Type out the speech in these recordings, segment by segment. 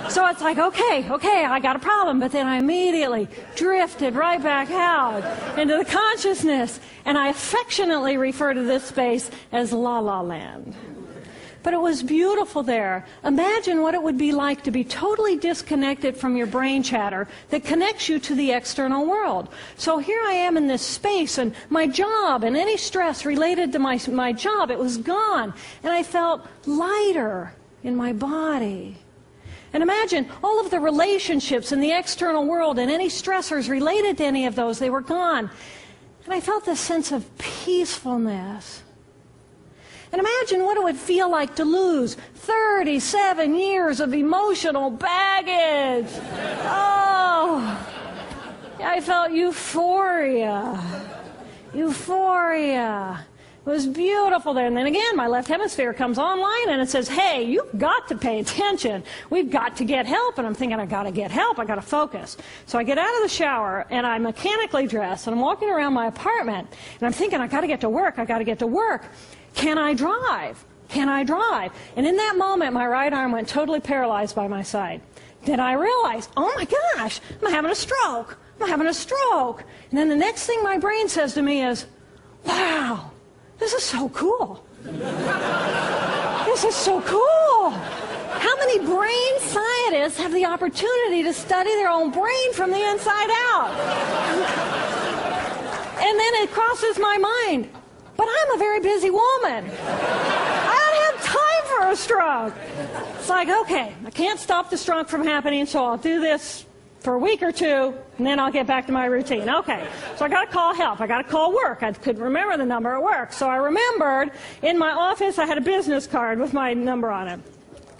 So it's like, okay, I got a problem. But then I immediately drifted right back out into the consciousness. And I affectionately refer to this space as La La Land. But it was beautiful there. Imagine what it would be like to be totally disconnected from your brain chatter that connects you to the external world. So here I am in this space, and my job and any stress related to my job, it was gone. And I felt lighter in my body. And imagine all of the relationships in the external world and any stressors related to any of those, they were gone. And I felt this sense of peacefulness. And imagine what it would feel like to lose 37 years of emotional baggage. Oh, I felt euphoria. Euphoria. It was beautiful there. And then again, my left hemisphere comes online and it says, hey, you've got to pay attention. We've got to get help. And I'm thinking, I've got to get help. I've got to focus. So I get out of the shower and I'm mechanically dressed and I'm walking around my apartment and I'm thinking, I've got to get to work. I've got to get to work. Can I drive? Can I drive? And in that moment, my right arm went totally paralyzed by my side. Then I realized, oh my gosh, I'm having a stroke. I'm having a stroke. And then the next thing my brain says to me is, wow, this is so cool. This is so cool. How many brain scientists have the opportunity to study their own brain from the inside out? And then it crosses my mind, but I'm a very busy woman. I don't have time for a stroke. It's like, okay, I can't stop the stroke from happening, so I'll do this for a week or two, and then I'll get back to my routine. Okay, so I got to call help. I got to call work. I couldn't remember the number at work. So I remembered in my office I had a business card with my number on it.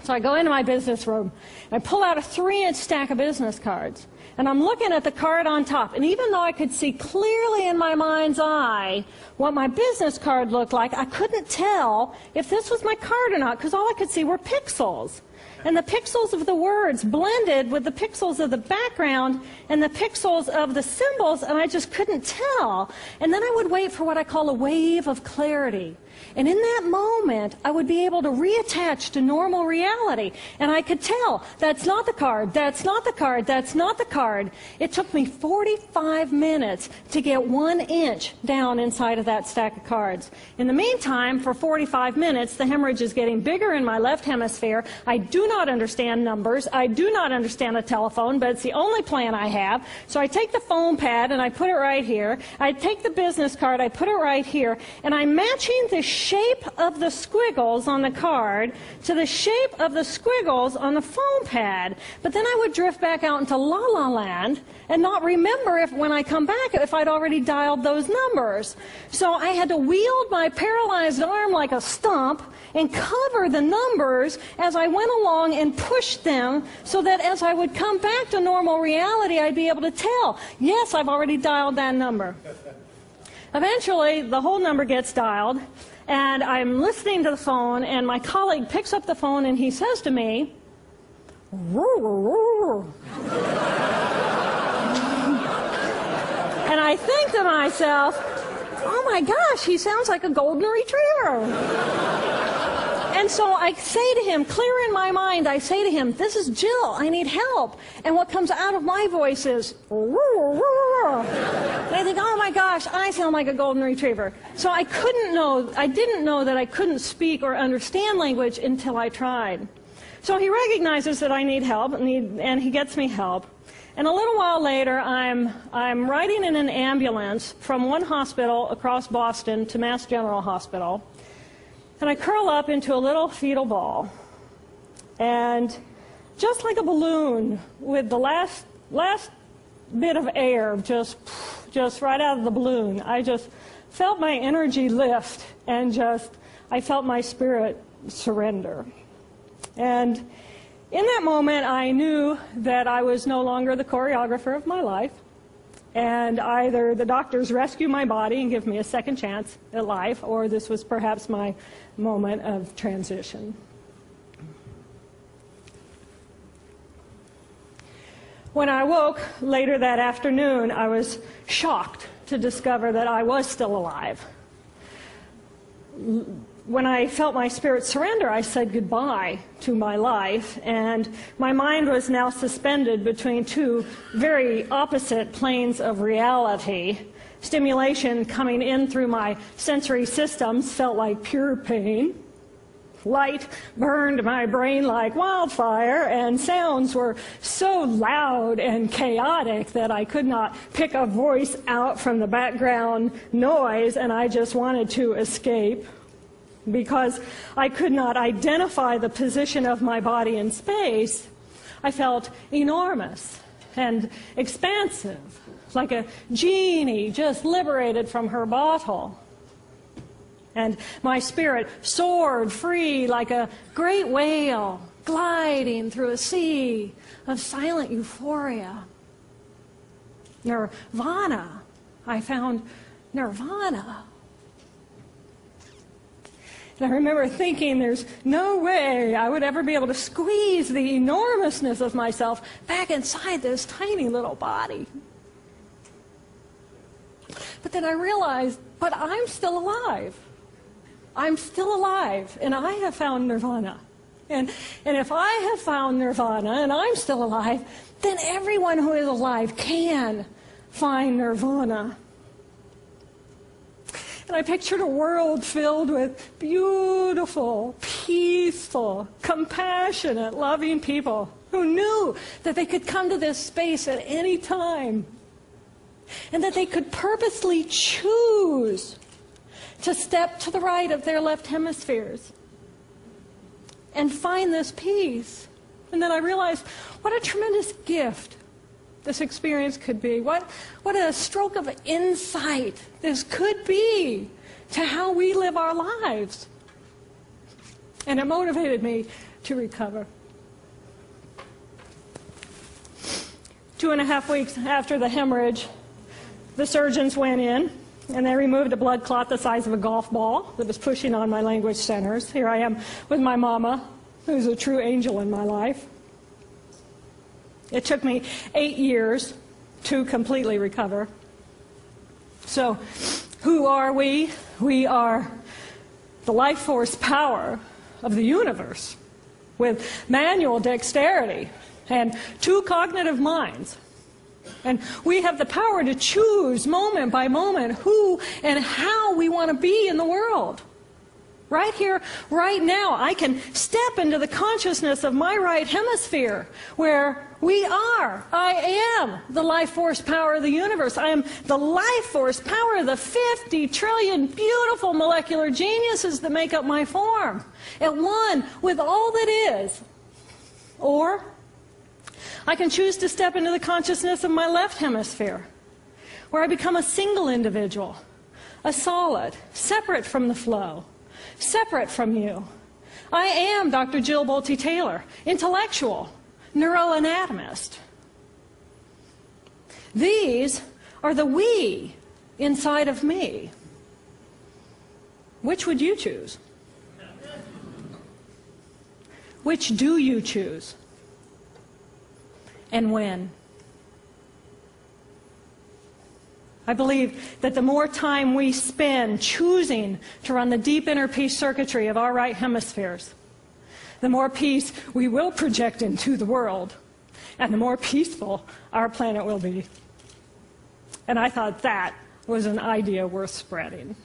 So I go into my business room, and I pull out a 3-inch stack of business cards. And I'm looking at the card on top. And even though I could see clearly in my mind's eye what my business card looked like, I couldn't tell if this was my card or not, because all I could see were pixels. And the pixels of the words blended with the pixels of the background and the pixels of the symbols, and I just couldn't tell. And then I would wait for what I call a wave of clarity. And in that moment, I would be able to reattach to normal reality. And I could tell, that's not the card, that's not the card, that's not the card. It took me 45 minutes to get 1 inch down inside of that stack of cards. In the meantime, for 45 minutes, the hemorrhage is getting bigger in my left hemisphere. I do not understand numbers. I do not understand a telephone, but it's the only plan I have. So I take the foam pad and I put it right here. I take the business card, I put it right here, and I'm matching the shape of the squiggles on the card to the shape of the squiggles on the foam pad. But then I would drift back out into La La Land and not remember if when I come back if I'd already dialed those numbers. So I had to wield my paralyzed arm like a stump and cover the numbers as I went along and push them so that as I would come back to normal reality, I'd be able to tell, yes, I've already dialed that number. Eventually, the whole number gets dialed, and I'm listening to the phone, and my colleague picks up the phone, and he says to me, and I think to myself, oh my gosh, he sounds like a golden retriever. And so I say to him, clear in my mind, I say to him, this is Jill, I need help. And what comes out of my voice is, and I think, oh my gosh, I sound like a golden retriever. So I didn't know that I couldn't speak or understand language until I tried. So he recognizes that I need help, and he gets me help. And a little while later, I'm riding in an ambulance from one hospital across Boston to Mass General Hospital. And I curl up into a little fetal ball. And just like a balloon, with the last bit of air just right out of the balloon, I just felt my energy lift and I felt my spirit surrender. And in that moment, I knew that I was no longer the choreographer of my life. And either the doctors rescue my body and give me a second chance at life, or this was perhaps my moment of transition. When I woke later that afternoon, I was shocked to discover that I was still alive. when I felt my spirit surrender, I said goodbye to my life, and my mind was now suspended between two very opposite planes of reality. Stimulation coming in through my sensory systems felt like pure pain. Light burned my brain like wildfire, and sounds were so loud and chaotic that I could not pick a voice out from the background noise, and I just wanted to escape. Because I could not identify the position of my body in space, I felt enormous and expansive, like a genie just liberated from her bottle. And my spirit soared free like a great whale gliding through a sea of silent euphoria. Nirvana. I found nirvana. And I remember thinking there's no way I would ever be able to squeeze the enormousness of myself back inside this tiny little body. But then I realized, but I'm still alive. I'm still alive, and I have found nirvana. And if I have found nirvana and I'm still alive, then everyone who is alive can find nirvana. And I pictured a world filled with beautiful, peaceful, compassionate, loving people who knew that they could come to this space at any time, and that they could purposely choose to step to the right of their left hemispheres and find this peace. And then I realized what a tremendous gift this experience could be. What a stroke of insight this could be to how we live our lives. And it motivated me to recover. 2.5 weeks after the hemorrhage, the surgeons went in and they removed a blood clot the size of a golf ball that was pushing on my language centers. Here I am with my mama, who's a true angel in my life. It took me 8 years to completely recover. So, who are we? We are the life force power of the universe with manual dexterity and 2 cognitive minds. And we have the power to choose moment by moment who and how we want to be in the world. Right here, right now, I can step into the consciousness of my right hemisphere where I am the life force power of the universe. I am the life force power of the 50 trillion beautiful molecular geniuses that make up my form, at one with all that is. Or I can choose to step into the consciousness of my left hemisphere, where I become a single individual, a solid, separate from the flow, separate from you. I am Dr. Jill Bolte Taylor, intellectual, neuroanatomist. These are the we inside of me. Which would you choose? Which do you choose? And when? I believe that the more time we spend choosing to run the deep inner peace circuitry of our right hemispheres, the more peace we will project into the world, and the more peaceful our planet will be. And I thought that was an idea worth spreading.